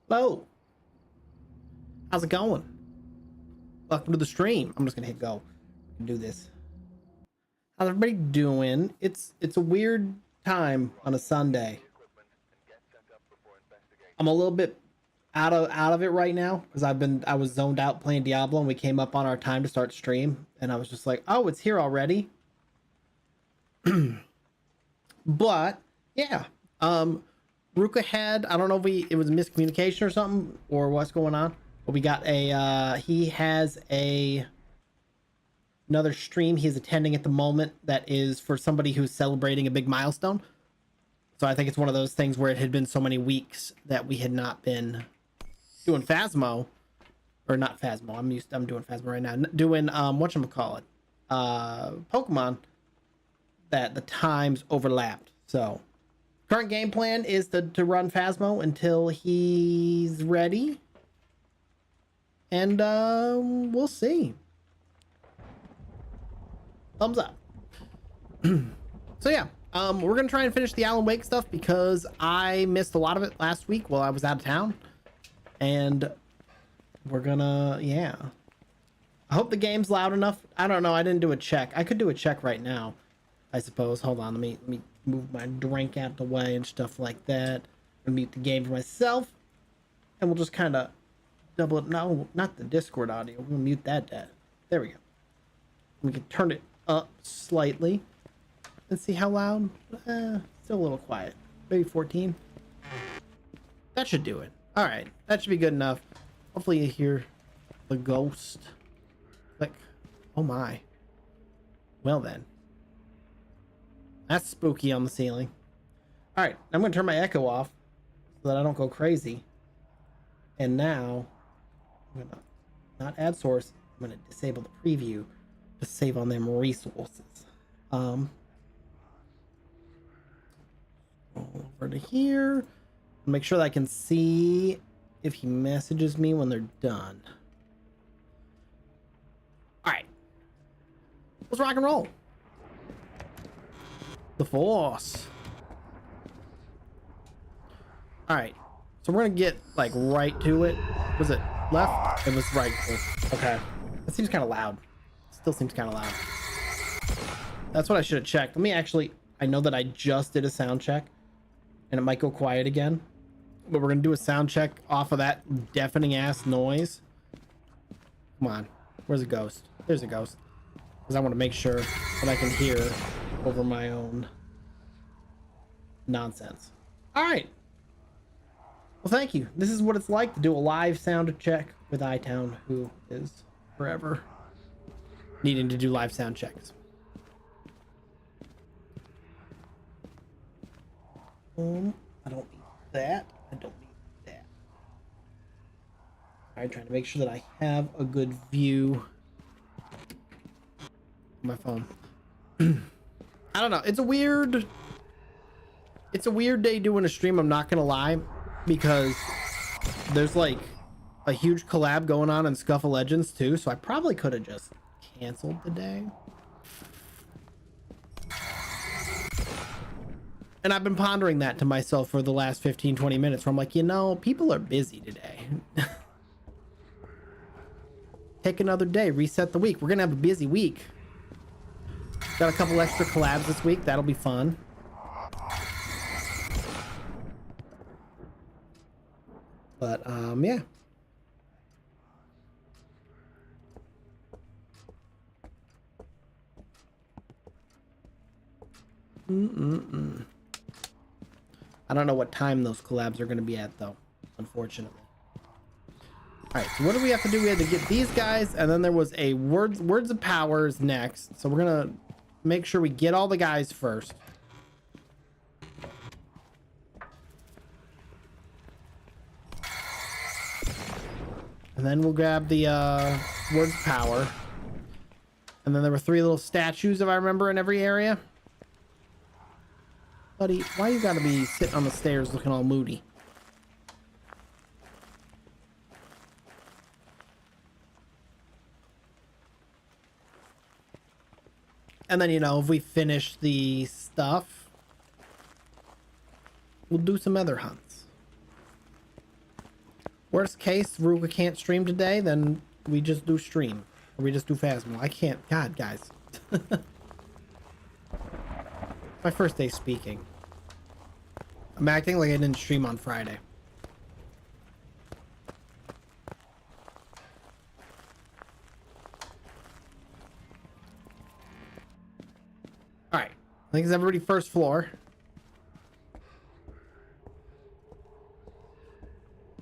Hello. How's it going? Welcome to the stream. I'm just gonna hit go and do this. How's everybody doing? It's a weird time on a Sunday. I'm a little bit out of it right now because I was zoned out playing Diablo and we came up on our time to start stream and I was just like, oh, it's here already. But yeah, Ruka had, I don't know if it was a miscommunication or something or what's going on, but we got he has another stream he's attending at the moment that is for somebody who's celebrating a big milestone. So I think it's one of those things where it had been so many weeks that we had not been doing Phasmo, or not Phasmo. I'm doing Phasmo right now. Doing whatchamacallit, Pokemon, that the times overlapped. So current game plan is to run Phasmo until he's ready. And we'll see. Thumbs up. So yeah, we're gonna try and finish the Alan Wake stuff because I missed a lot of it last week while I was out of town, and we're gonna, yeah. I hope the game's loud enough. I don't know. I didn't do a check. I could do a check right now, I suppose. Hold on. Let me move my drink out the way and stuff like that. I'm gonna mute the game for myself, and we'll just kind of double it. No, not the Discord audio. We'll mute that. There we go. We can turn it up slightly and see how loud. Still a little quiet. Maybe 14. That should do it. All right, that should be good enough. Hopefully you hear the ghost. Click. Oh my. Well then. That's spooky on the ceiling. All right, I'm gonna turn my echo off so that I don't go crazy. And now I'm gonna not add source. I'm gonna disable the preview to save on them resources. Over to here. Make sure that I can see if he messages me when they're done. All right, let's rock and roll. The Force. All right, so we're gonna get like right to it. Was it left? It was right. Okay, that seems kind of loud. Still seems kind of loud. That's what I should have checked. Let me actually, I know that I just did a sound check and it might go quiet again, but we're gonna do a sound check off of that deafening ass noise. Come on, where's a ghost? There's a ghost, because I want to make sure that I can hear over my own nonsense. All right, well, thank you. This is what it's like to do a live sound check with Itown, who is forever needing to do live sound checks. I don't need that. I don't need that. All right, trying to make sure that I have a good view on my phone. I don't know. It's a weird day doing a stream. I'm not gonna lie, because there's like a huge collab going on in Scuffle Legends too. So I probably could have just canceled the day. And I've been pondering that to myself for the last 15-20 minutes where I'm like, you know, people are busy today. Take another day, reset the week. We're gonna have a busy week. Got a couple extra collabs this week. That'll be fun. But yeah. I don't know what time those collabs are going to be at, though, unfortunately. All right, so what do we have to do? We had to get these guys, and then there was a words of powers next. So we're going to make sure we get all the guys first. And then we'll grab the words of power. And then there were 3 little statues, if I remember, in every area. Buddy, why you gotta be sitting on the stairs looking all moody? And then, you know, if we finish the stuff, we'll do some other hunts. Worst case, Ruka can't stream today, then we just do stream. Or we just do Phasmo. I can't. God, guys. My first day speaking. I'm acting like I didn't stream on Friday. Alright. I think it's everybody first floor.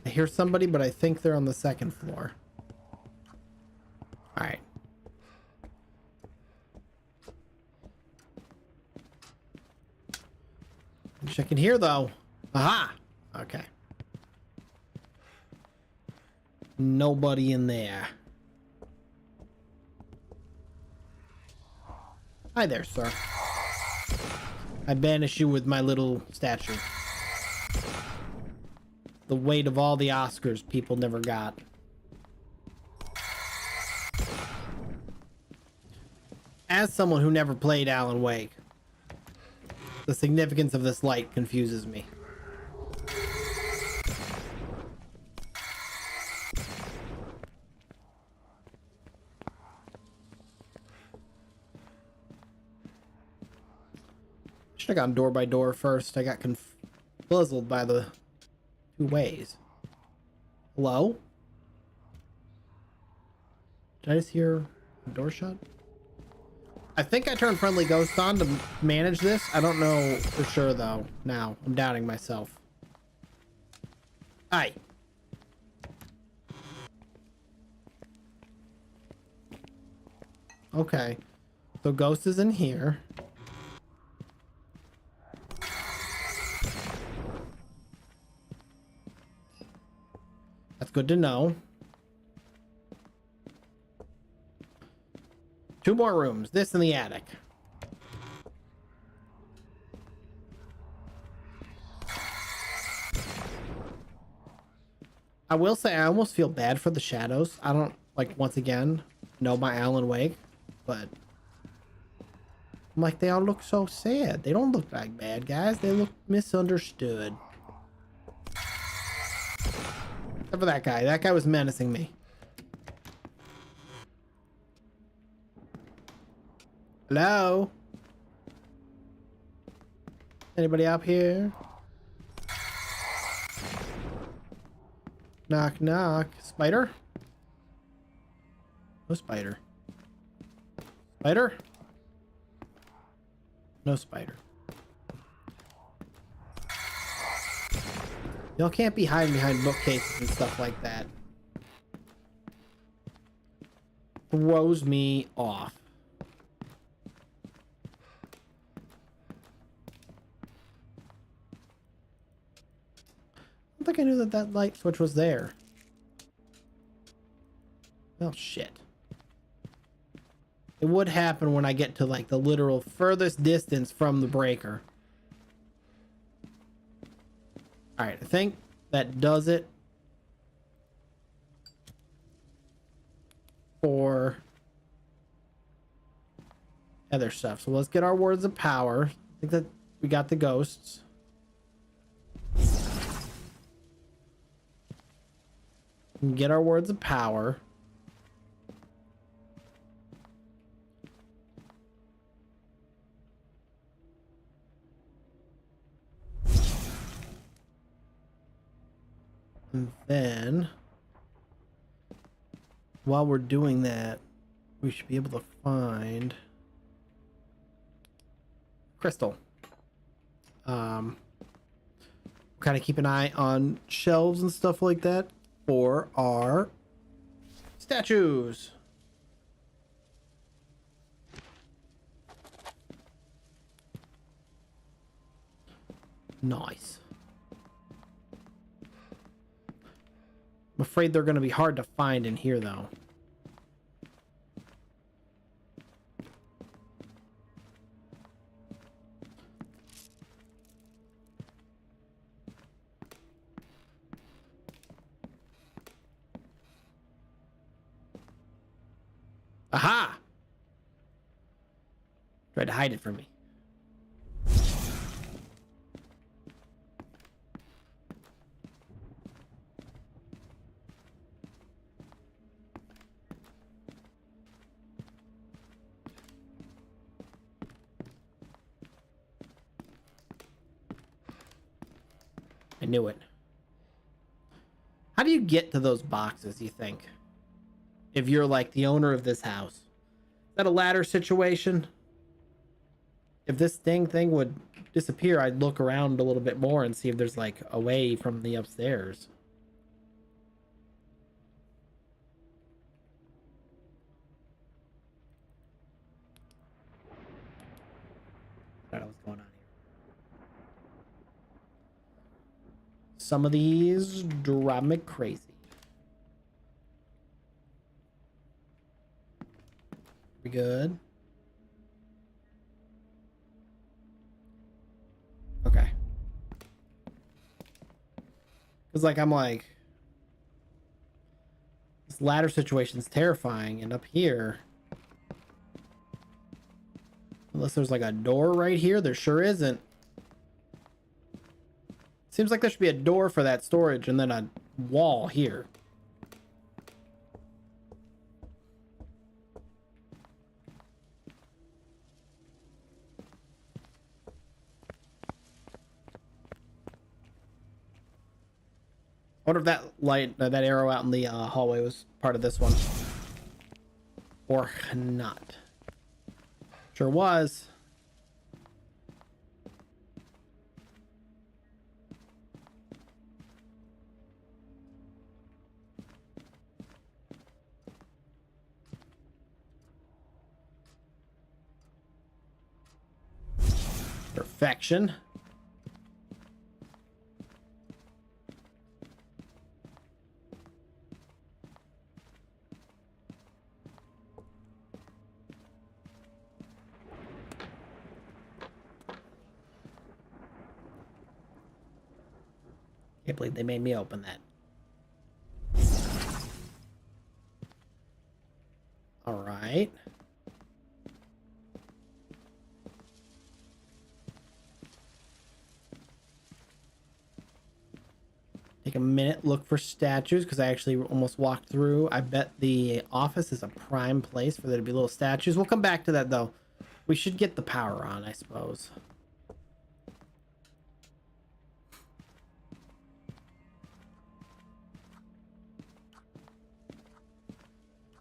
I hear somebody, but I think they're on the second floor. Alright. Checking here, though. Aha! Okay. Nobody in there. Hi there, sir. I banish you with my little statue. The weight of all the Oscars people never got. As someone who never played Alan Wake, the significance of this light confuses me. Should have gone door by door first. I got confuzzled by the two ways. Hello? Did I just hear a door shut? I think I turned friendly ghost on to manage this. I don't know for sure though. Now I'm doubting myself. Hi. Okay. So ghost is in here. That's good to know. Two more rooms, this in the attic. I will say I almost feel bad for the shadows. I don't, like, once again, know my Alan Wake, but I'm like, they all look so sad. They don't look like bad guys. They look misunderstood. Except for that guy. That guy was menacing me. Hello? Anybody up here? Knock, knock. Spider? No spider. Spider? No spider. Y'all can't be hiding behind bookcases and stuff like that. Throws me off. I don't think I knew that that light switch was there. Oh, shit. It would happen when I get to, like, the literal furthest distance from the breaker. Alright, I think that does it for other stuff. So let's get our words of power. I think that we got the ghosts. And get our words of power. And then, while we're doing that, we should be able to find crystal. Kind of keep an eye on shelves and stuff like that for our statues. Nice. I'm afraid they're going to be hard to find in here, though. Aha! Tried to hide it from me. I knew it. How do you get to those boxes, you think? If you're like the owner of this house. Is that a ladder situation? If this thing would disappear, I'd look around a little bit more and see if there's like a way from the upstairs. I don't know what's going on here. Some of these drive me crazy. We good? Okay. Because like I'm like, this ladder situation's terrifying, and up here, unless there's like a door right here, there sure isn't. Seems like there should be a door for that storage and then a wall here. I wonder if that light, that arrow out in the hallway was part of this one. Or not. Sure was. Perfection. Can't believe they made me open that. All right. Take a minute, look for statues, because I actually almost walked through. I bet the office is a prime place for there to be little statues. We'll come back to that, though. We should get the power on, I suppose.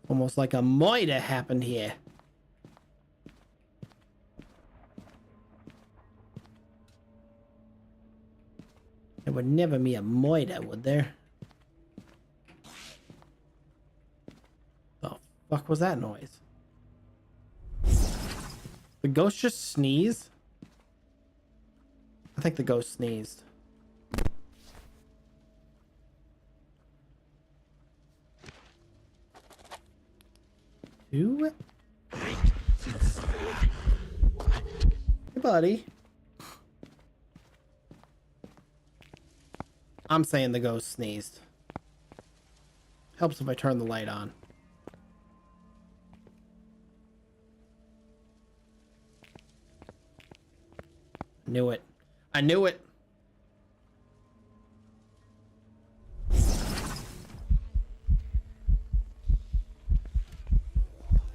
Almost like a murder happened here. There would never be a murder, would there? The fuck was that noise? The ghost just sneezed? I think the ghost sneezed. Hey, buddy. I'm saying the ghost sneezed. Helps if I turn the light on. Knew it. I knew it.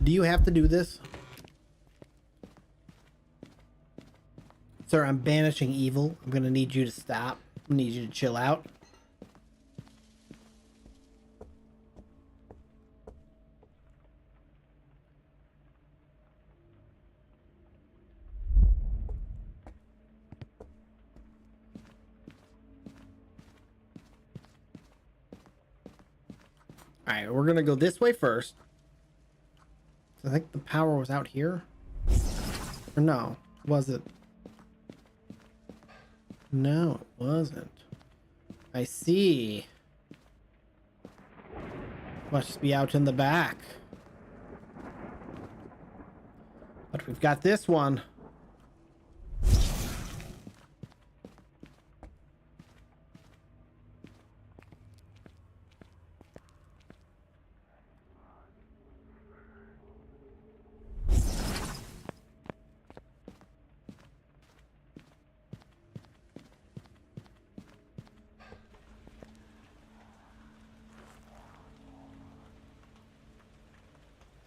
Do you have to do this? Sir, I'm banishing evil. I'm gonna need you to stop. I need you to chill out. Alright, we're gonna go this way first. I think the power was out here. Or no, was it? No, it wasn't. I see. Must be out in the back. But we've got this one.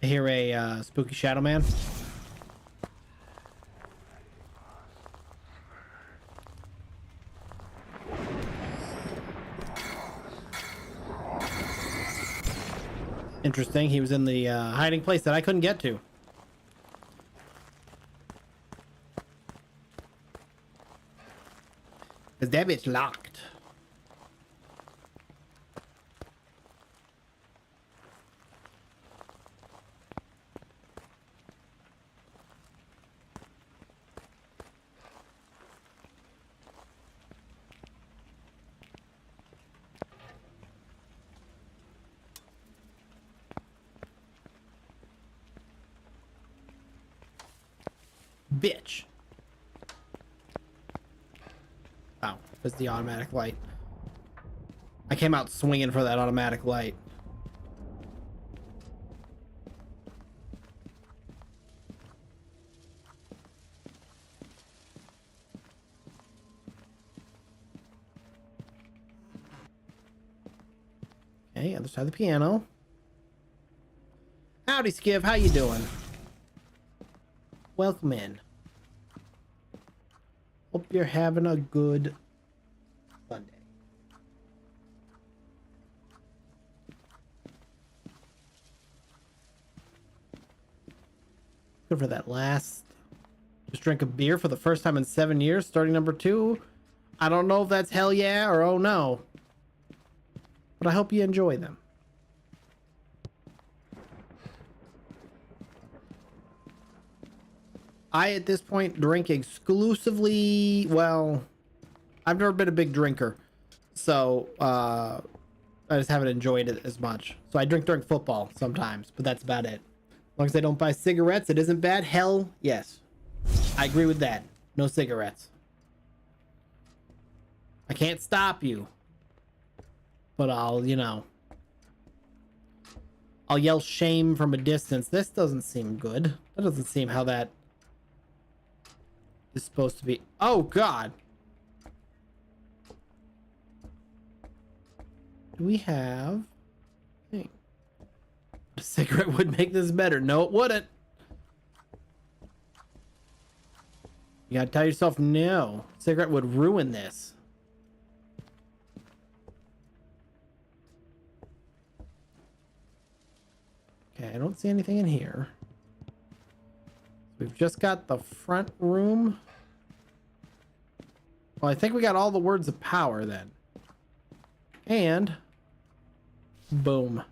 I hear a spooky shadow man. Interesting. He was in the hiding place that I couldn't get to. Because that bitch locked. Bitch. Oh, it's the automatic light. I came out swinging for that automatic light. Okay, other side of the piano. Howdy, Skiv. How you doing? Welcome in. Hope you're having a good Sunday. Good for that last. Just drink a beer for the first time in 7 years, starting number 2. I don't know if that's hell yeah or oh no. But I hope you enjoy them. I, at this point, drink exclusively, well, I've never been a big drinker, so I just haven't enjoyed it as much. So I drink during football sometimes, but that's about it. As long as I don't buy cigarettes, it isn't bad. Hell, yes. I agree with that. No cigarettes. I can't stop you, but I'll, you know, I'll yell shame from a distance. This doesn't seem good. That doesn't seem how that is supposed to be. Oh God, do we have a cigarette? Would make this better. No, it wouldn't. You gotta tell yourself no. Cigarette would ruin this. Okay, I don't see anything in here. We've just got the front room. Well, I think we got all the words of power then. And boom.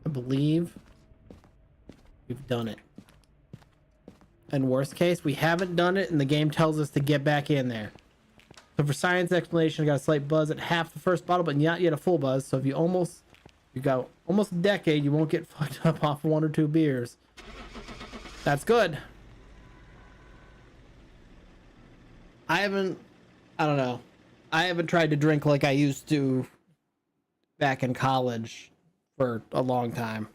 I believe we've done it. And worst case, we haven't done it and the game tells us to get back in there. So for science explanation, I got a slight buzz at half the first bottle, but not yet a full buzz. So if you got almost a decade, you won't get fucked up off 1 or 2 beers. That's good. I don't know. I haven't tried to drink like I used to back in college for a long time.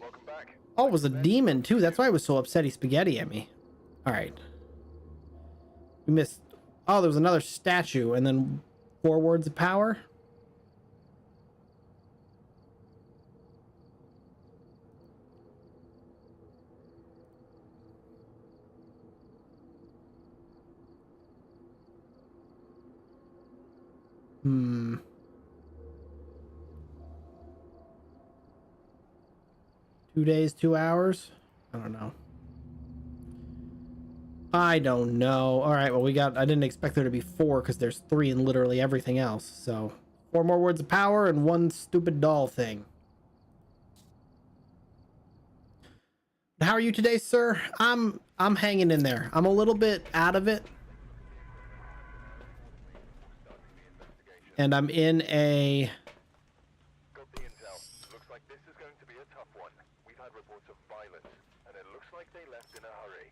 Welcome back. Oh, it was a demon too. That's why I was so upset he spaghetti at me. All right. We missed. Oh, there was another statue and then 4 words of power. Hmm. 2 days, 2 hours? I don't know. I don't know. All right, well, I didn't expect there to be 4 because there's 3 in literally everything else. So 4 more words of power and 1 stupid doll thing. How are you today, sir? I'm hanging in there. I'm a little bit out of it. And I'm in a... Got the intel. Looks like this is going to be a tough one. We've had reports of violence, and it looks like they left in a hurry.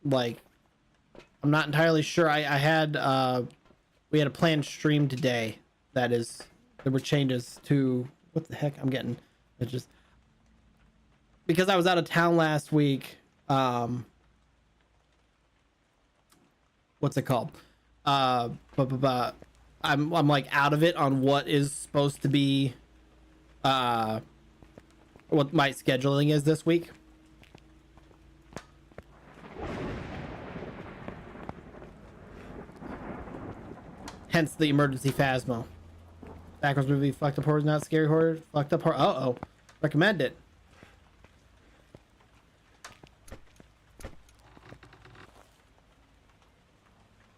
Like, I'm not entirely sure. I had we had a planned stream today. There were changes to what the heck I'm getting. It just because I was out of town last week. What's it called? I'm like out of it on what is supposed to be what my scheduling is this week. Hence the emergency Phasmo. Backwards movie, fucked up horror is not scary horror. Fucked up horror. Uh-oh. Recommend it.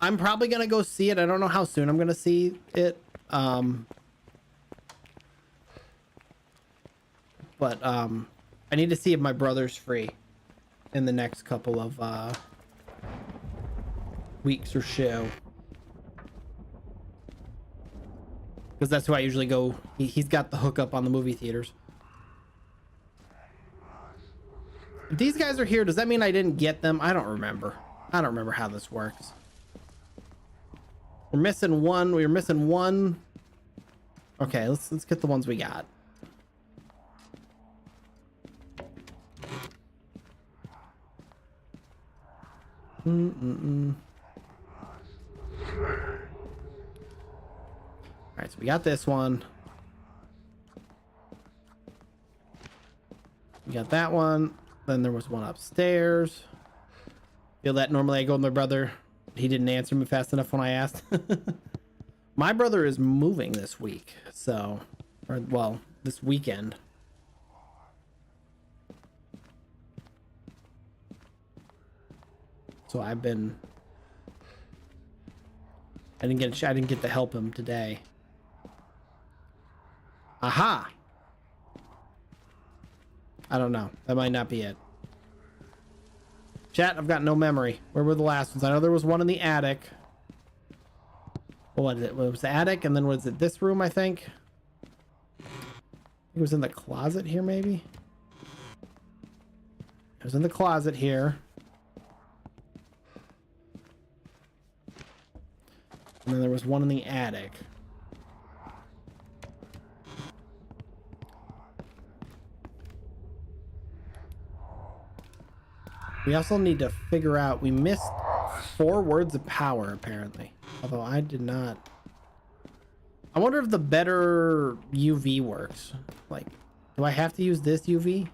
I'm probably gonna go see it. I don't know how soon I'm gonna see it. But I need to see if my brother's free in the next couple of weeks or so. Because that's who I usually go. He's got the hookup on the movie theaters. If these guys are here, does that mean I didn't get them? I don't remember. I don't remember how this works. We're missing one. We're missing one. Okay, let's get the ones we got. All right, so we got this one. We got that one. Then there was one upstairs. Feel that normally I go with my brother. He didn't answer me fast enough when I asked. My brother is moving this week, so, or well, this weekend. So I didn't get to help him today. Aha. I don't know. That might not be it. Chat, I've got no memory. Where were the last ones? I know there was one in the attic. What was it? It was the attic, and then was it this room, I think? It was in the closet here, maybe? It was in the closet here. And then there was one in the attic. We also need to figure out, we missed 4 words of power, apparently. Although I did not. I wonder if the better UV works. Like, do I have to use this UV?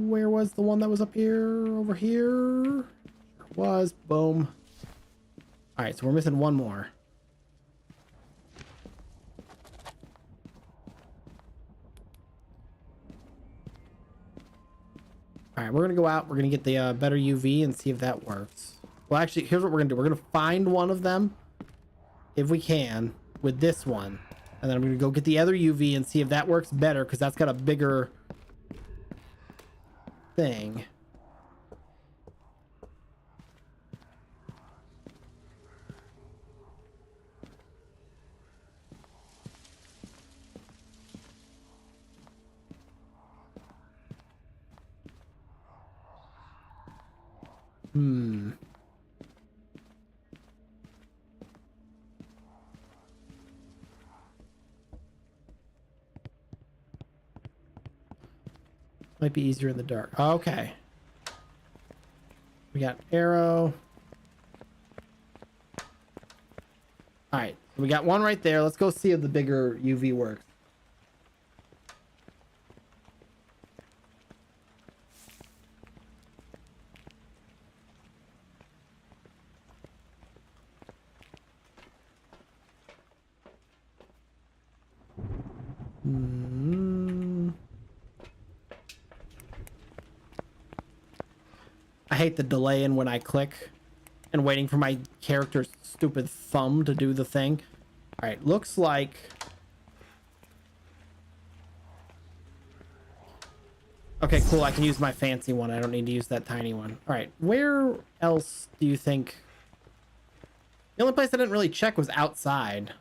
Where was the one that was up here? Over here? Was. Boom. All right, so we're missing one more. All right, we're gonna go out. We're gonna get the better UV and see if that works. Well, actually, here's what we're gonna do. We're gonna find one of them, if we can, with this one, and then I'm gonna go get the other UV and see if that works better, because that's got a bigger thing. Might be easier in the dark. Okay. We got arrow. All right. We got one right there. Let's go see if the bigger UV works. I hate the delay in when I click and waiting for my character's stupid thumb to do the thing. All right, looks like okay, cool. I can use my fancy one. I don't need to use that tiny one. All right, where else do you think? The only place I didn't really check was outside.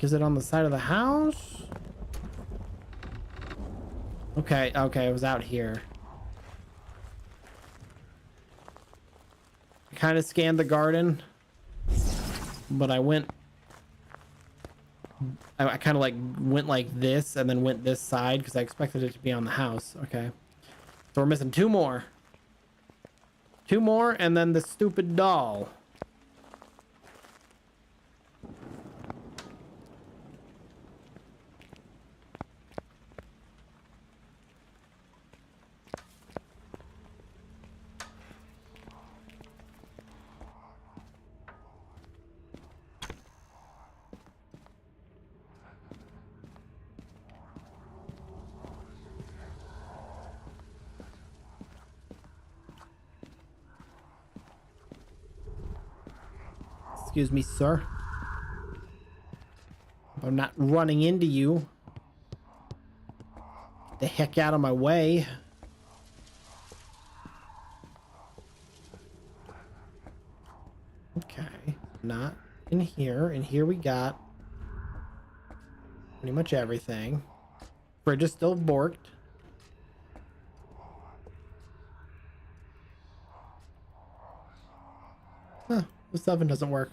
Is it on the side of the house? Okay, okay, it was out here. I kind of scanned the garden, but I went... I kind of like went like this and then went this side because I expected it to be on the house. Okay. So we're missing 2 more. 2 more and then the stupid doll. Excuse me, sir. I'm not running into you. Get the heck out of my way. Okay, not in here. In here we got pretty much everything. Fridge is still borked. Huh, this oven doesn't work.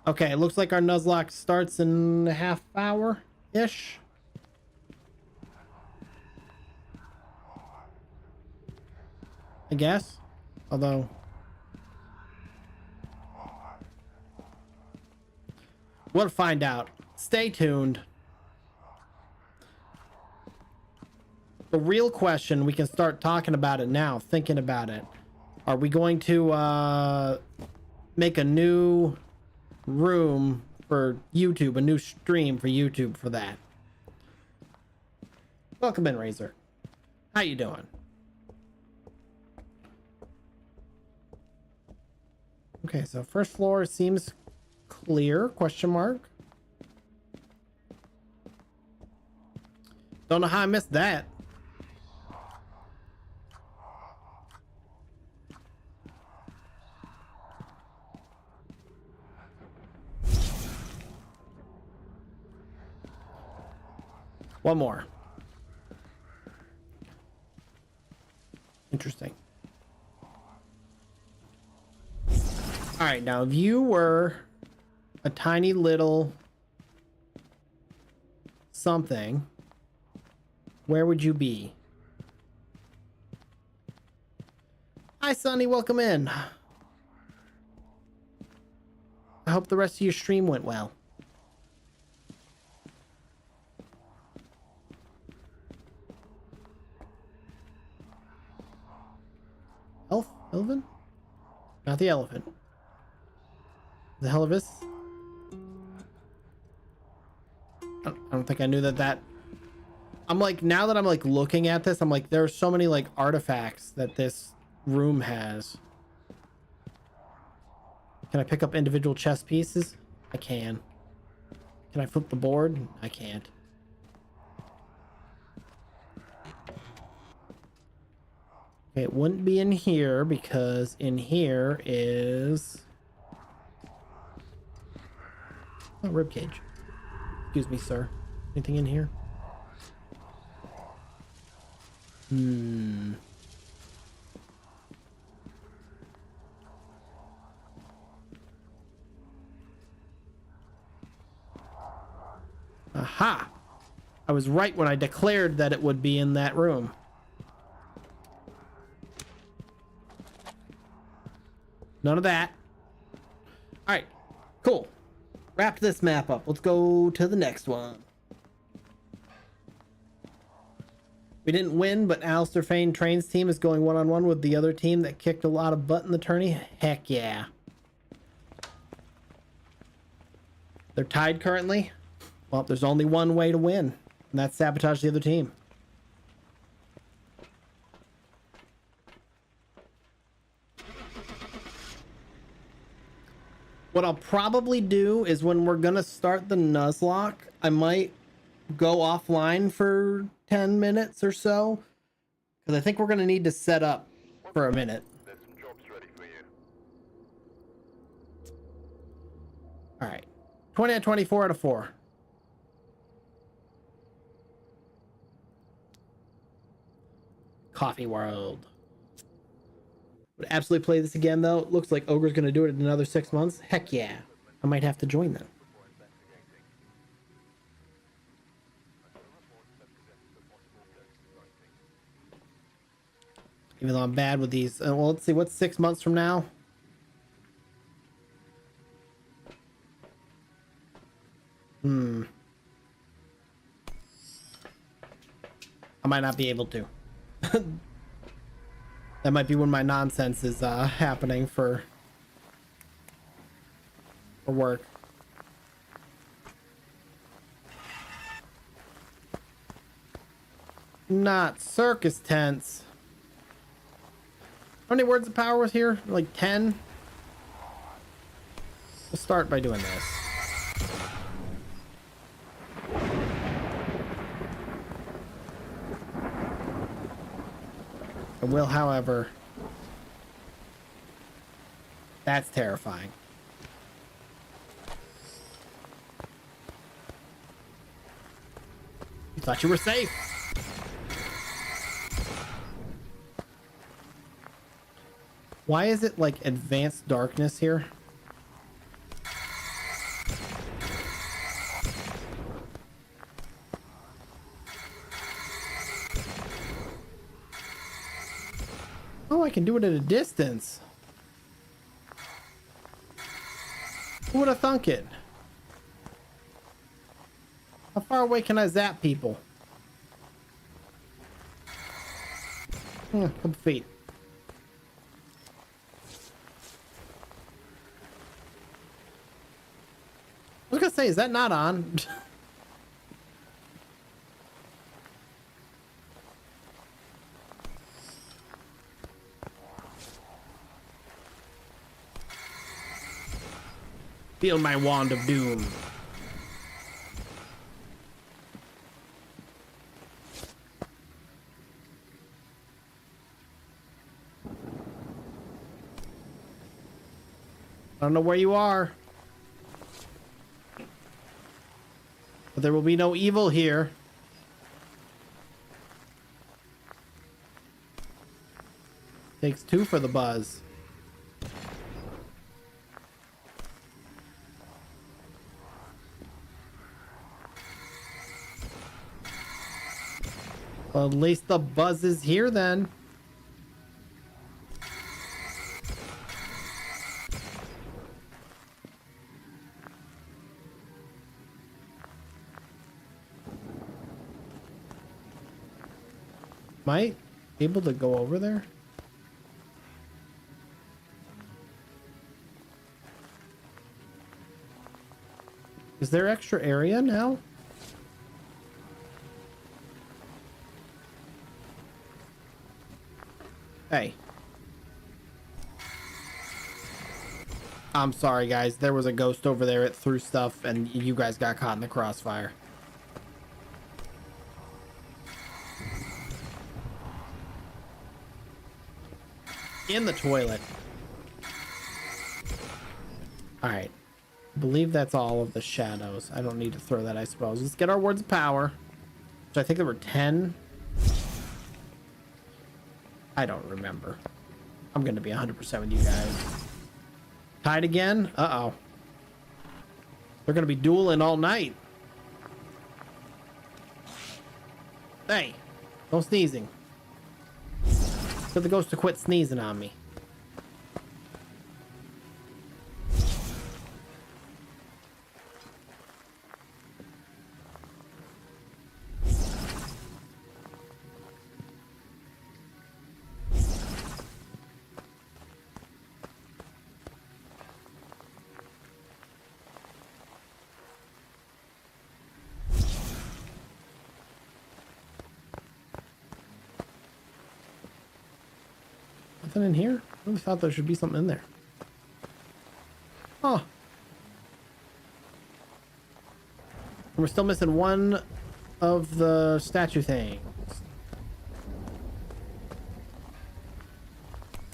Okay, it looks like our Nuzlocke starts in a half hour-ish. I guess. Although... we'll find out. Stay tuned. The real question, we can start talking about it now, thinking about it. Are we going to make a new room for YouTube, a new stream for YouTube for that? Welcome in, Razor. How you doing? Okay, so first floor seems clear, question mark. Don't know how I missed that. One more. Interesting. All right, now if you were a tiny little something, where would you be? Hi, Sonny. Welcome in. I hope the rest of your stream went well. Elvin? Not the elephant. The hell of this? I don't think I knew that. I'm like, now that I'm like looking at this, I'm like, there are so many like artifacts that this room has. Can I pick up individual chess pieces? I can. Can I flip the board? I can't. Okay, it wouldn't be in here because in here is... oh, ribcage. Excuse me, sir. Anything in here? Aha! I was right when I declared that it would be in that room. None of that. All right, cool. Wrap this map up. Let's go to the next one. We didn't win, but Alistair Fane Train's team is going one-on-one with the other team that kicked a lot of butt in the tourney. Heck yeah. They're tied currently. Well, there's only one way to win, and that's sabotage the other team. What I'll probably do is when we're gonna start the Nuzlocke, I might go offline for 10 minutes or so, because I think we're gonna need to set up for a minute. There's some jobs ready for you. All right, 20 out of 24 out of 4. Coffee World. Would absolutely play this again though. It looks like Ogre's gonna do it in another 6 months. Heck yeah. I might have to join them. Even though I'm bad with these. Well, let's see. What's 6 months from now? I might not be able to. That might be when my nonsense is happening for work. Not circus tents. How many words of power was here? Like 10? We'll start by doing this. I will, however, that's terrifying. You thought you were safe. Why is it like advanced darkness here? Oh, I can do it at a distance. Who would have thunk it? How far away can I zap people? Couple feet. I was gonna say, is that not on? Feel my wand of doom. I don't know where you are, but there will be no evil here. Takes two for the buzz. Well, at least the buzz is here then. Might be able to go over there. Is there extra area now? Hey. I'm sorry, guys. There was a ghost over there. It threw stuff, and you guys got caught in the crossfire. In the toilet. Alright. I believe that's all of the shadows. I don't need to throw that, I suppose. Let's get our words of power. Which I think there were 10. I don't remember. I'm going to be 100% with you guys. Tied again? Uh-oh. They're going to be dueling all night. Hey, no sneezing. Get the ghost to quit sneezing on me. Nothing in here? I really thought there should be something in there. Oh. We're still missing one of the statue things.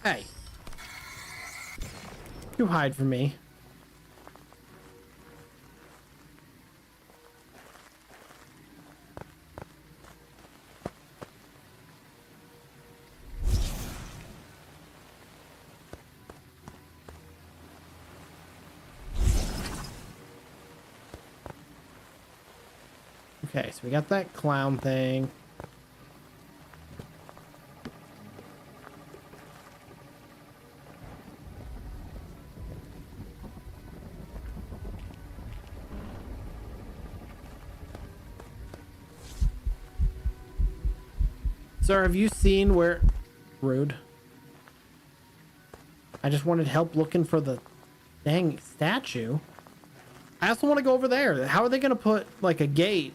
Hey. You hide from me. Okay, so we got that clown thing. Sir, have you seen where... Rude. I just wanted help looking for the dang statue. I also want to go over there. How are they going to put, like, a gate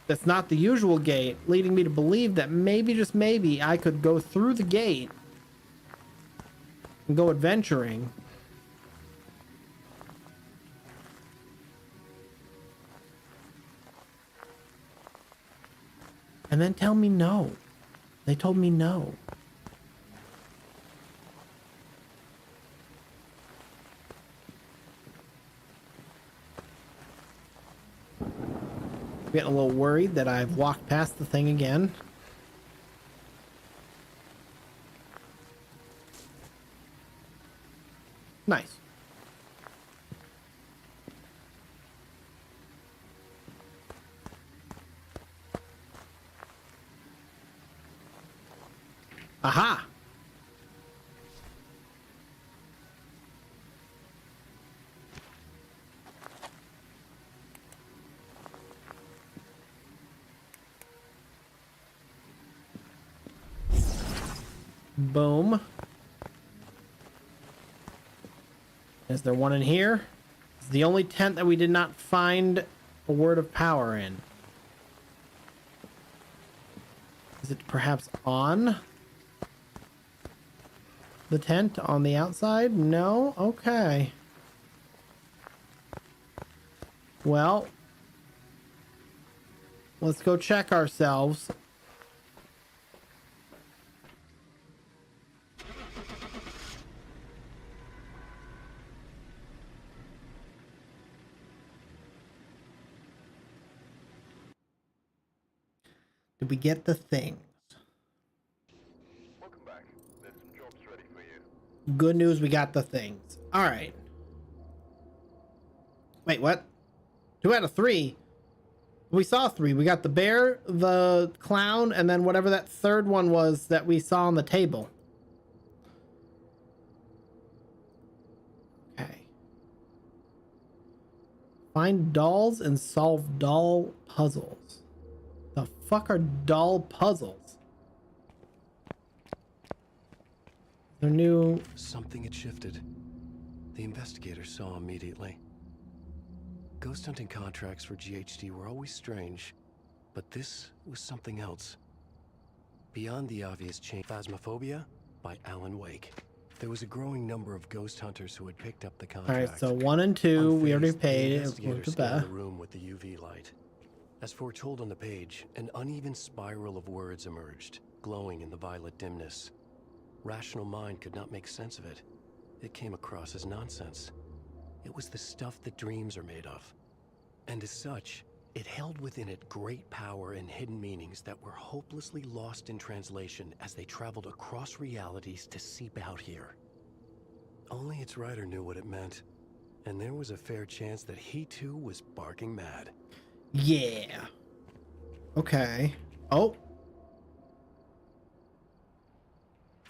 that's not the usual gate, leading me to believe that maybe, just maybe, I could go through the gate and go adventuring. And then tell me no. They told me no. I'm getting a little worried that I've walked past the thing again. Nice. Aha! Boom. Is there one in here? It's the only tent that we did not find a word of power in. Is it perhaps on the tent on the outside? No? Okay. Well, let's go check ourselves. Did we get the things? Welcome back. There's some jobs ready for you. Good news, we got the things. All right. Wait, what? 2 out of 3. We saw 3. We got the bear, the clown, and then whatever that third one was that we saw on the table. Okay. Find dolls and solve doll puzzles. The fuck are doll puzzles? They're new. Something had shifted. The investigators saw immediately. Ghost hunting contracts for GHD were always strange, but this was something else. Beyond the obvious change, Phasmophobia by Alan Wake. There was a growing number of ghost hunters who had picked up the contract. All right, so 1 and 2, we already paid. Investigators scanned the room with the UV light. As foretold on the page, an uneven spiral of words emerged, glowing in the violet dimness. Rational mind could not make sense of it. It came across as nonsense. It was the stuff that dreams are made of. And as such, it held within it great power and hidden meanings that were hopelessly lost in translation as they traveled across realities to seep out here. Only its writer knew what it meant, and there was a fair chance that he too was barking mad. Yeah. Okay. Oh.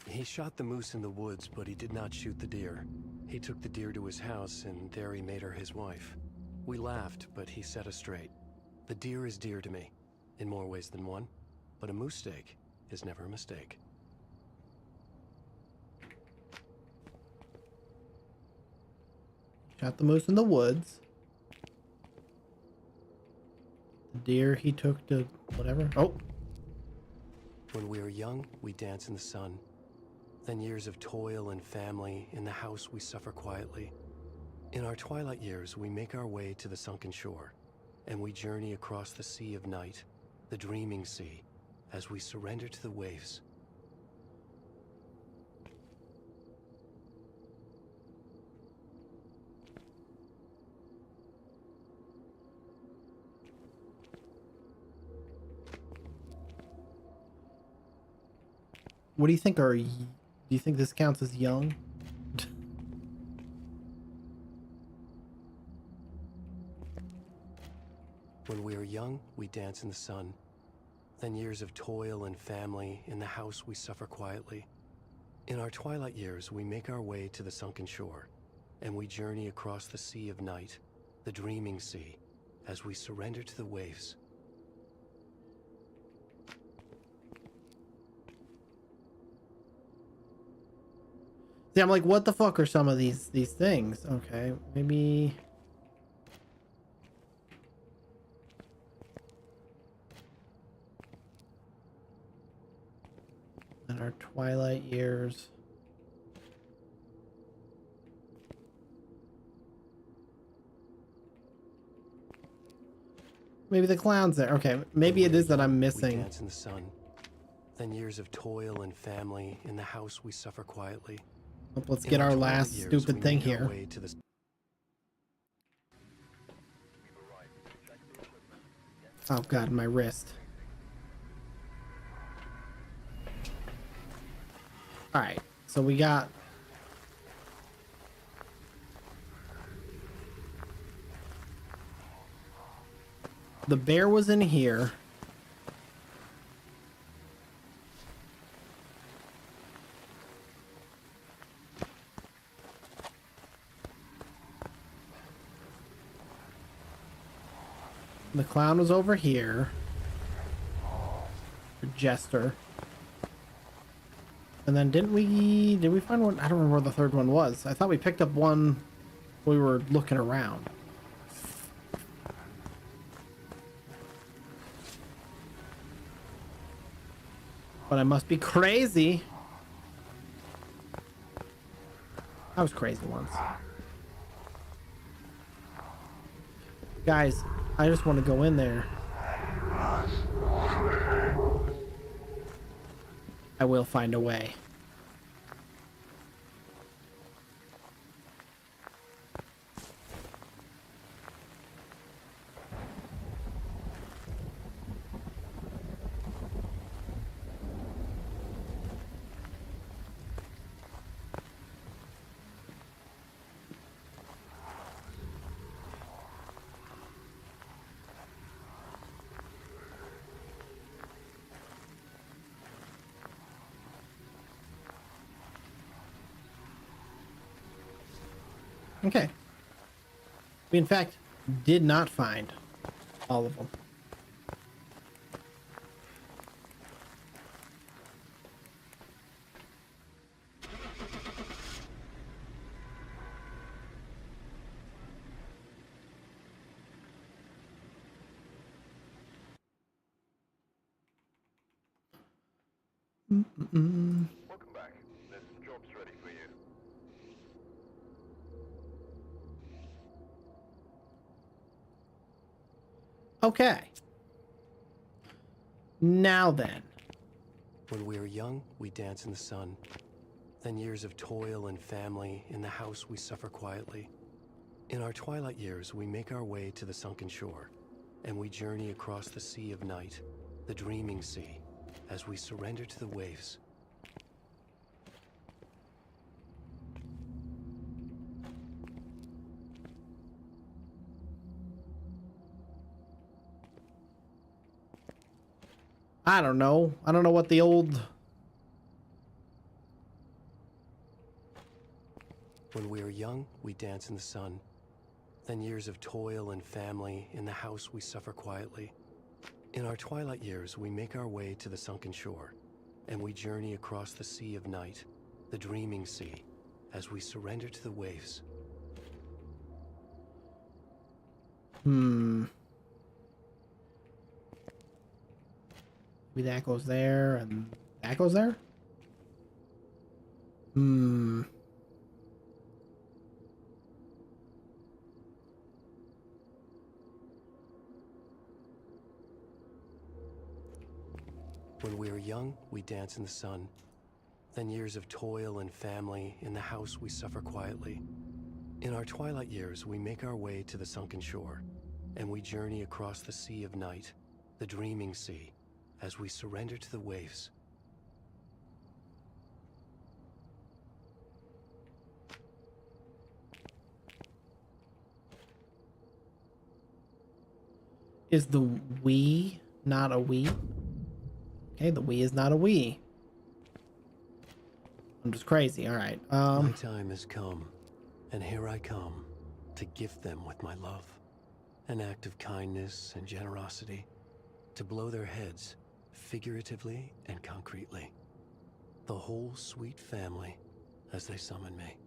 He shot the moose in the woods, but he did not shoot the deer. He took the deer to his house, and there he made her his wife. We laughed, but he set us straight. The deer is dear to me, in more ways than one, but a moose steak is never a mistake. Shot the moose in the woods. The deer he took to whatever. Oh. When we are young, we dance in the sun. Then years of toil and family, in the house we suffer quietly. In our twilight years, we make our way to the sunken shore, and we journey across the sea of night, the dreaming sea, as we surrender to the waves. What do you think are... Do you think this counts as young? When we are young, we dance in the sun. Then years of toil and family, in the house we suffer quietly. In our twilight years, we make our way to the sunken shore, and we journey across the sea of night, the dreaming sea, as we surrender to the waves. See, I'm like, what the fuck are some of these things? Okay, maybe. In our twilight years. Maybe the clown's there. Okay, maybe it is that I'm We missing. dance in the sun. Then years of toil and family. In the house we suffer quietly. Let's In get our twilight last years, stupid we thing make our here. way to the Oh god, my wrist. Alright, so we got the bear was in here. The clown was over here. The jester. And then did we find one? I don't remember where the third one was. I thought we picked up one when we were looking around. But I must be crazy. I was crazy once. Guys, I just want to go in there. I will find a way. Okay. We, in fact, did not find all of them. Welcome back. There's some jobs ready for you. Okay. Now then. When we are young, we dance in the sun. Then years of toil and family. In the house we suffer quietly. In our twilight years, we make our way to the sunken shore, and we journey across the sea of night, the dreaming sea, as we surrender to the waves. I don't know. I don't know what the old... When we are young, we dance in the sun. Then years of toil and family. In the house we suffer quietly. In our twilight years, we make our way to the sunken shore, and we journey across the sea of night, the dreaming sea, as we surrender to the waves. Maybe that goes there, and that goes there? When we are young, we dance in the sun. Then years of toil and family. In the house we suffer quietly. In our twilight years, we make our way to the sunken shore, and we journey across the sea of night, the dreaming sea, as we surrender to the waves. Is the we not a we? Okay, the we is not a we. I'm just crazy. All right. My time has come, and here I come to gift them with my love, an act of kindness and generosity, to blow their heads, figuratively and concretely. The whole sweet family, as they summon me.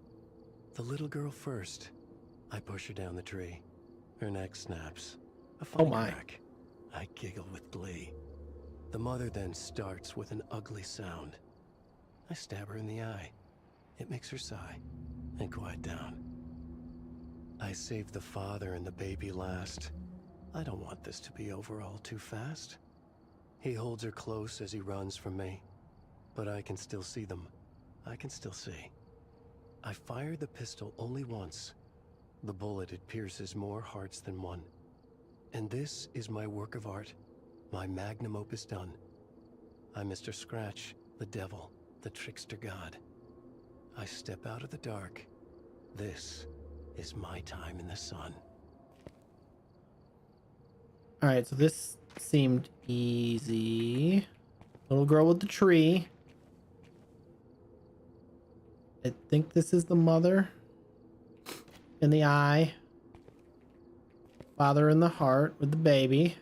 The little girl first. I push her down the tree. Her neck snaps. A funny my. crack. I giggle with glee. The mother then starts with an ugly sound. I stab her in the eye. It makes her sigh and quiet down. I save the father and the baby last. I don't want this to be over all too fast. He holds her close as he runs from me. But I can still see them. I can still see. I fire the pistol only once. The bullet, it pierces more hearts than one. And this is my work of art, my magnum opus done. I'm Mr. Scratch, the devil, the trickster god. I step out of the dark. This is my time in the sun. All right, so this seemed easy. Little girl with the tree. I think this is the mother in the eye. Father in the heart with the baby.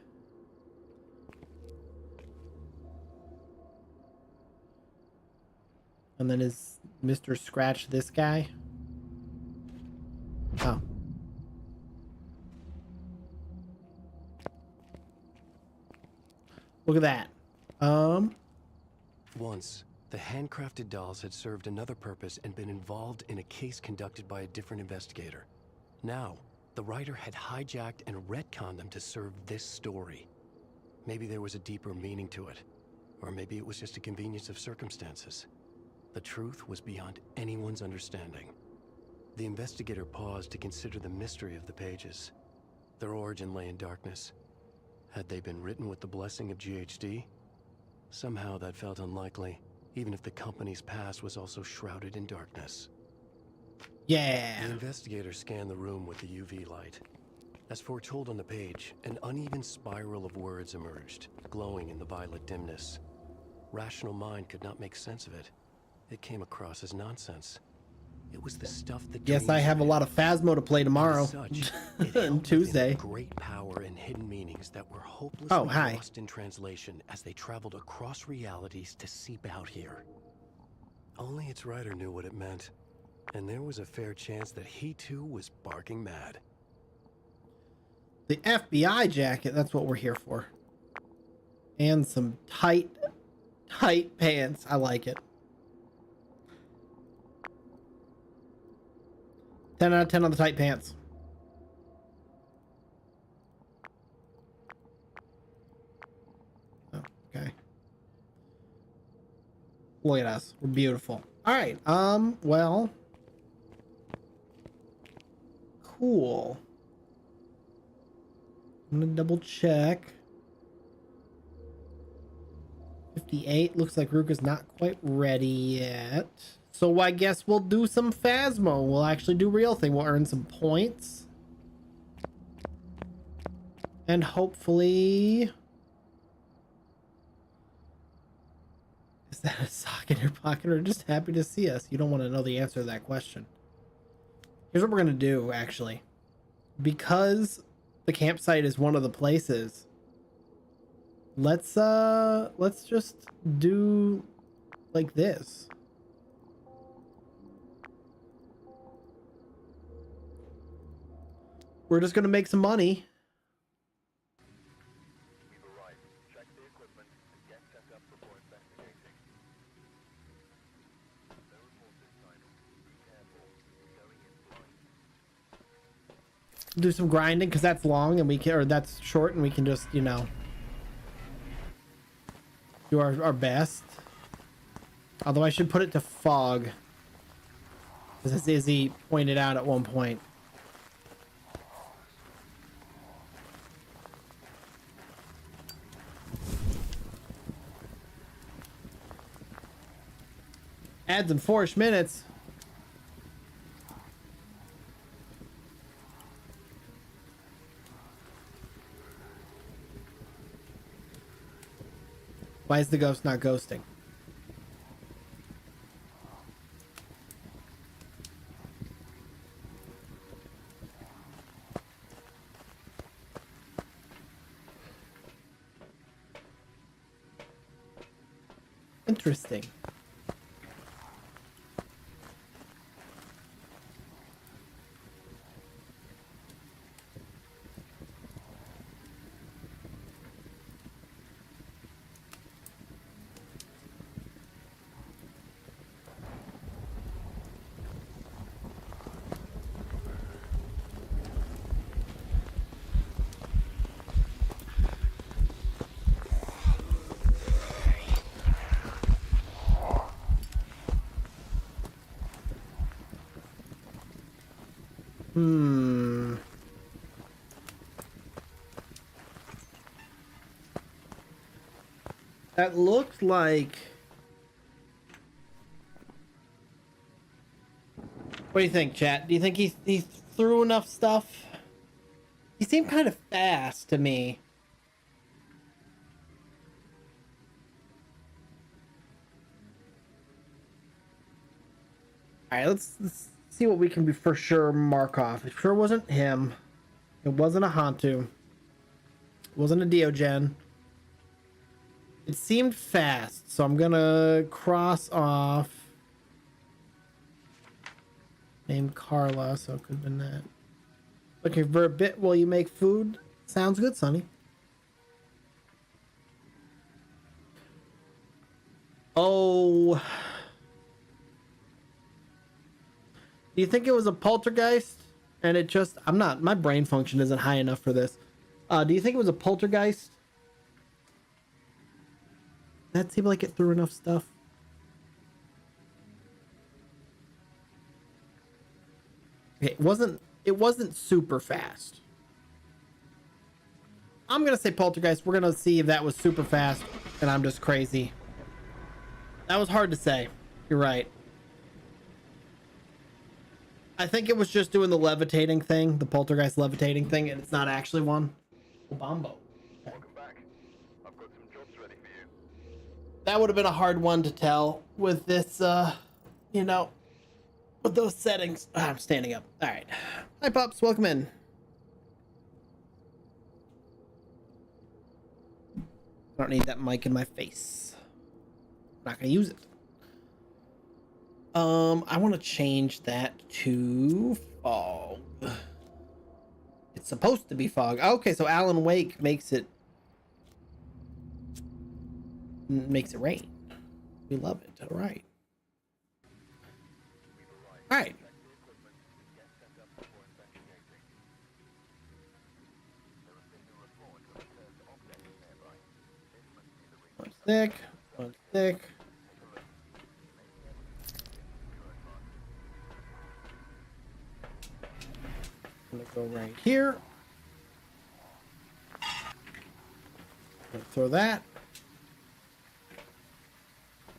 And then is Mr. Scratch this guy? Oh. Look at that. Once, the handcrafted dolls had served another purpose and been involved in a case conducted by a different investigator. Now, the writer had hijacked and retconned them to serve this story. Maybe there was a deeper meaning to it, or maybe it was just a convenience of circumstances. The truth was beyond anyone's understanding. The investigator paused to consider the mystery of the pages. Their origin lay in darkness. Had they been written with the blessing of GHD? Somehow that felt unlikely, even if the company's past was also shrouded in darkness. Yeah. The investigator scanned the room with the UV light. As foretold on the page, an uneven spiral of words emerged, glowing in the violet dimness. Rational mind could not make sense of it. It came across as nonsense. It was the stuff that Yes, I have a lot of Phasmo to play tomorrow. As such, it and held Tuesday. within it great power and hidden meanings that were hopelessly lost in translation as they traveled across realities to seep out here. Only its writer knew what it meant, and there was a fair chance that he too was barking mad. The FBI jacket, that's what we're here for. And some tight pants. I like it. 10 out of 10 on the tight pants. Oh, okay. Look at us. We're beautiful. All right. Well. Cool. I'm gonna double check. 58. Looks like Ruka's not quite ready yet. So I guess we'll do some Phasmo. We'll actually do real thing. We'll earn some points. And hopefully... Is that a sock in your pocket or just happy to see us? You don't want to know the answer to that question. Here's what we're going to do, actually. Because the campsite is one of the places, let's just do like this. We're just gonna make some money. We've arrived. Check the equipment and get set up before investigating. No report this time. Be careful. Going in blind. Do some grinding because that's long and we can, or that's short and we can just, you know, do our best. Although I should put it to fog, as Izzy pointed out at one point. Ads in 4-ish minutes. Why is the ghost not ghosting? Interesting. Hmm. That looks like... What do you think, chat? Do you think he threw enough stuff? He seemed kind of fast to me. Alright, let's see what we can be for sure mark off. It sure wasn't him. It wasn't a Hantu. It wasn't a Diogen. It seemed fast, so I'm gonna cross off. Named Carla, so it could have been that. Looking for a bit while you make food? Sounds good, Sonny. Oh. Do you think it was a poltergeist? And it just... I'm not... My brain function isn't high enough for this. Do you think it was a poltergeist? That seemed like it threw enough stuff. Okay, it wasn't super fast. I'm gonna say poltergeist. We're gonna see if that was super fast and I'm just crazy. That was hard to say. You're right. I think it was just doing the levitating thing, the poltergeist levitating thing, and it's not actually one. Bombo. Welcome back. I've got some jobs ready for you. That would have been a hard one to tell with this, you know, with those settings. I'm standing up. All right. Hi, pups. Welcome in. I don't need that mic in my face. I'm not going to use it. I want to change that to fog. It's supposed to be fog. Okay, so Alan Wake makes it rain. We love it. All right. All right. One thick. One thick. I'm gonna go right here. Throw that.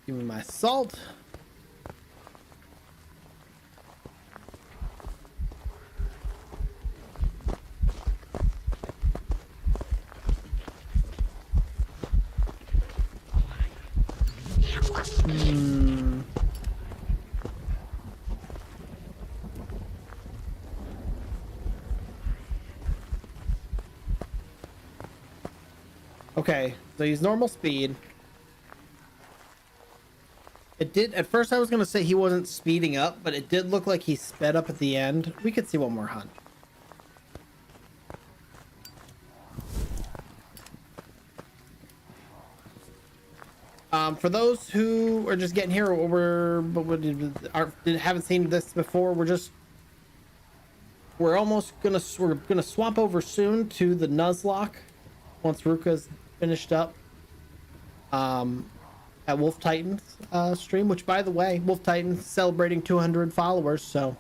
Give me my salt. Okay, so he's normal speed. It did, at first I was gonna say he wasn't speeding up, but it did look like he sped up at the end. We could see one more hunt. For those who are just getting here, or haven't seen this before, we're gonna swap over soon to the Nuzlocke once Ruka's finished up. At Wolf Titan's stream, which by the way, Wolf Titan's celebrating 200 followers. So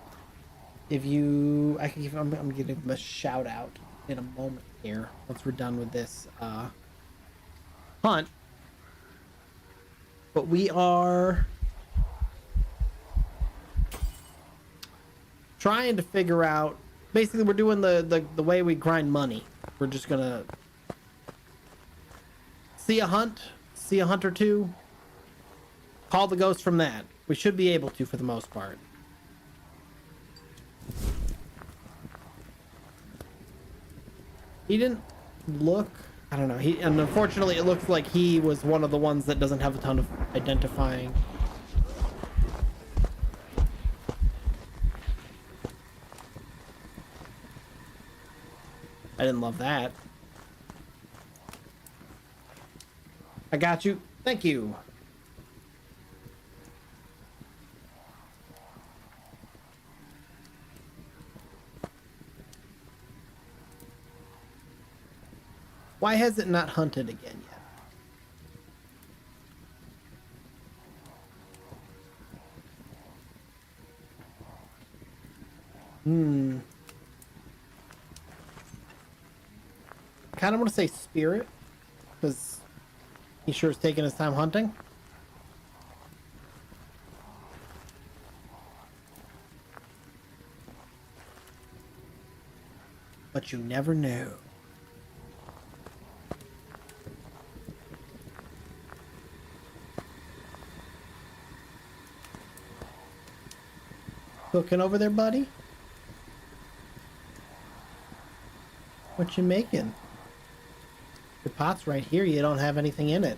if you, I'm gonna give him a shout out in a moment here once we're done with this hunt. But we are trying to figure out. Basically, we're doing the way we grind money. We're just gonna see a hunt or two. Call the ghost from that. We should be able to for the most part. He didn't look... I don't know. And unfortunately, it looks like he was one of the ones that doesn't have a ton of identifying. I didn't love that. I got you. Thank you. Why has it not hunted again yet? kind of want to say spirit, because he sure is taking his time hunting. But you never know. Cooking over there, buddy? What you making? The pot's right here. You don't have anything in it.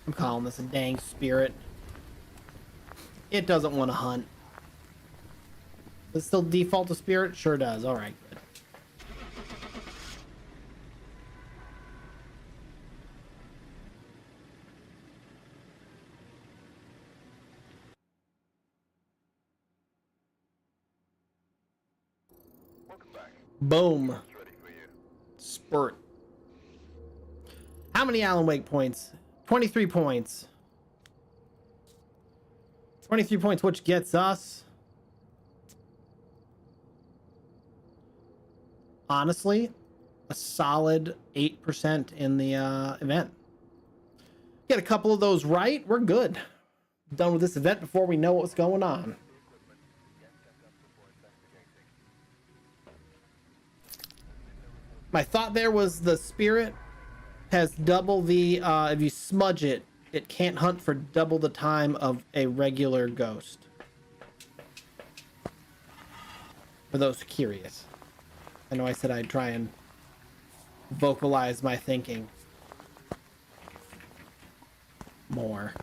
I'm calling this a dang spirit. It doesn't want to hunt. Does it still default to spirit? Sure does. All right, good. Welcome back. Boom. It's ready for you. Spurt. How many Alan Wake points? 23 points. 23 points, which gets us, honestly, a solid 8% in the event. Get a couple of those right, we're good. Done with this event before we know what's going on. My thought there was the spirit has double the, if you smudge it, it can't hunt for double the time of a regular ghost. For those curious. I know I said I'd try and vocalize my thinking more.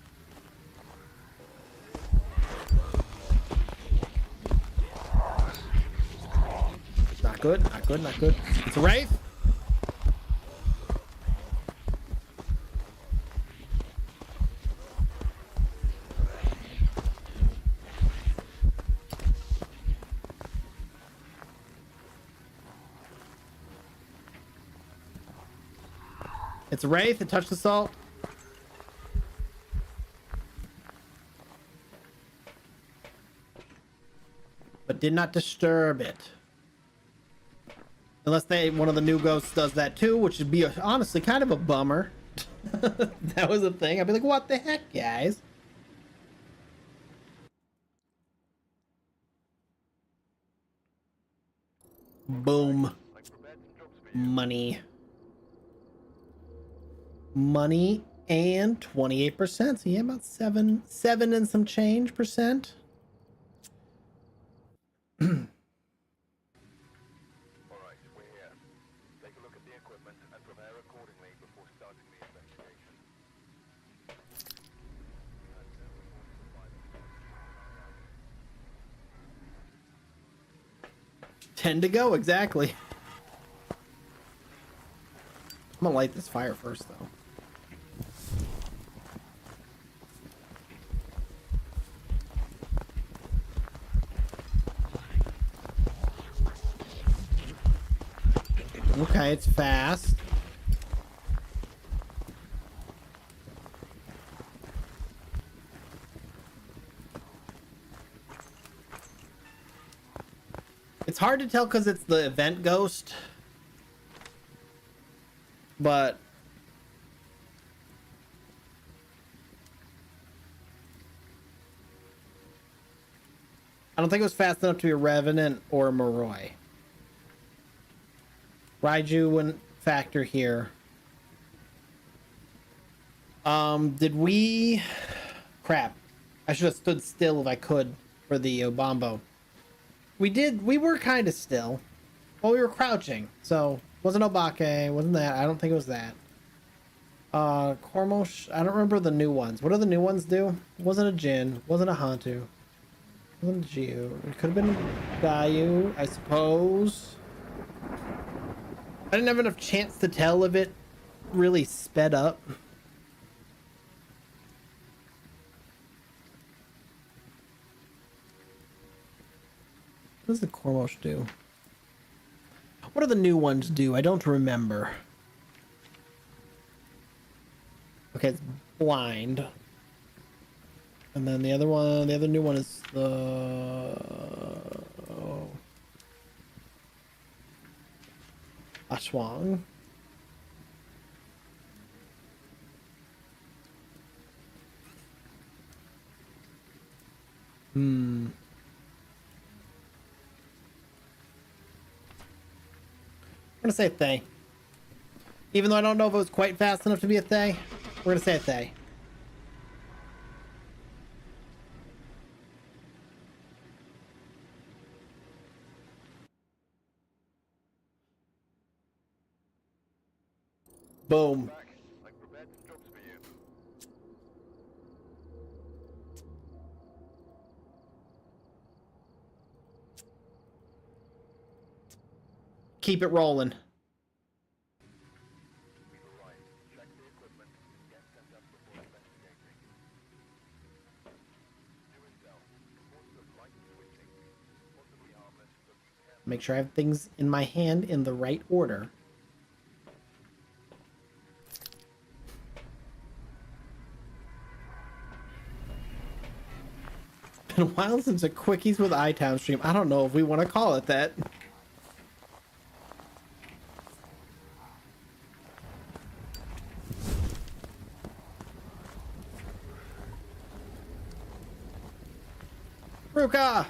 Not good, not good, not good. It's a wraith. It's a wraith. It touched the salt. But did not disturb it. Unless one of the new ghosts does that too, which would be honestly kind of a bummer. That was a thing. I'd be like, what the heck, guys? Boom. Money. Money and 28%. So yeah, about seven and some change percent. All right, we're here. Take a look at the equipment and prepare accordingly before starting the investigation. 10 to go, exactly. I'm gonna light this fire first, though. Okay, it's fast. It's hard to tell because it's the event ghost. But I don't think it was fast enough to be a Revenant or a Moroi. Raiju wouldn't factor here. Did we... Crap. I should have stood still if I could for the Obambo. We were kind of still. Well, we were crouching, so... Wasn't Obake, wasn't that. I don't think it was that. Kormosh, I don't remember the new ones. What do the new ones do? Wasn't a Jin, wasn't a Hantu. Wasn't a Jiu. It could have been Gayu, I suppose. I didn't have enough chance to tell if it really sped up. What does the Kormosh do? What do the new ones do? I don't remember. Okay, it's blind. And then the other one, the other new one is the Ashwang. I'm gonna say Thay. Even though I don't know if it was quite fast enough to be a Thay, we're gonna say a Thay. Boom. Back. I've prepared some jobs for you. Keep it rolling. We've arrived. Check the equipment. Get set up before investigating. Do intel. Reports of light switching. Possibly harmless, but be careful. Make sure I have things in my hand in the right order. Been a while since a Quickies with Itown stream. I don't know if we want to call it that. Ruka!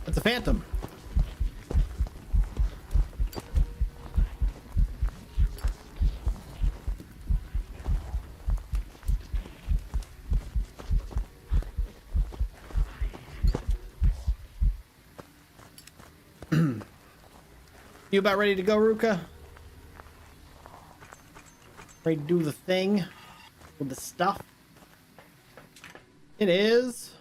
It's a phantom. You about ready to go, Ruka? Ready to do the thing with the stuff? It is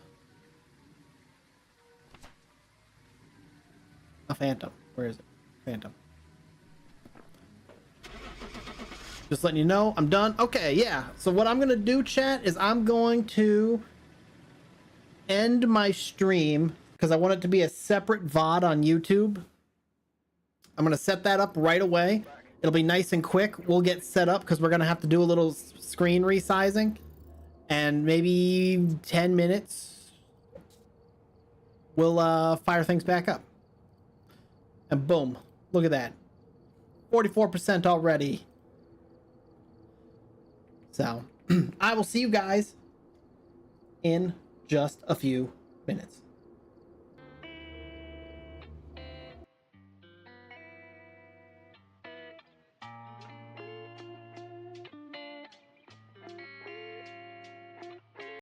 a phantom. Where is it? Phantom. Just letting you know, I'm done. Okay, yeah. So what I'm gonna do, chat, is I'm going to end my stream because I want it to be a separate VOD on YouTube. I'm gonna set that up right away. It'll be nice and quick. We'll get set up because we're gonna have to do a little screen resizing, and maybe 10 minutes we'll fire things back up. And boom, look at that, 44% already. So I will see you guys in just a few minutes.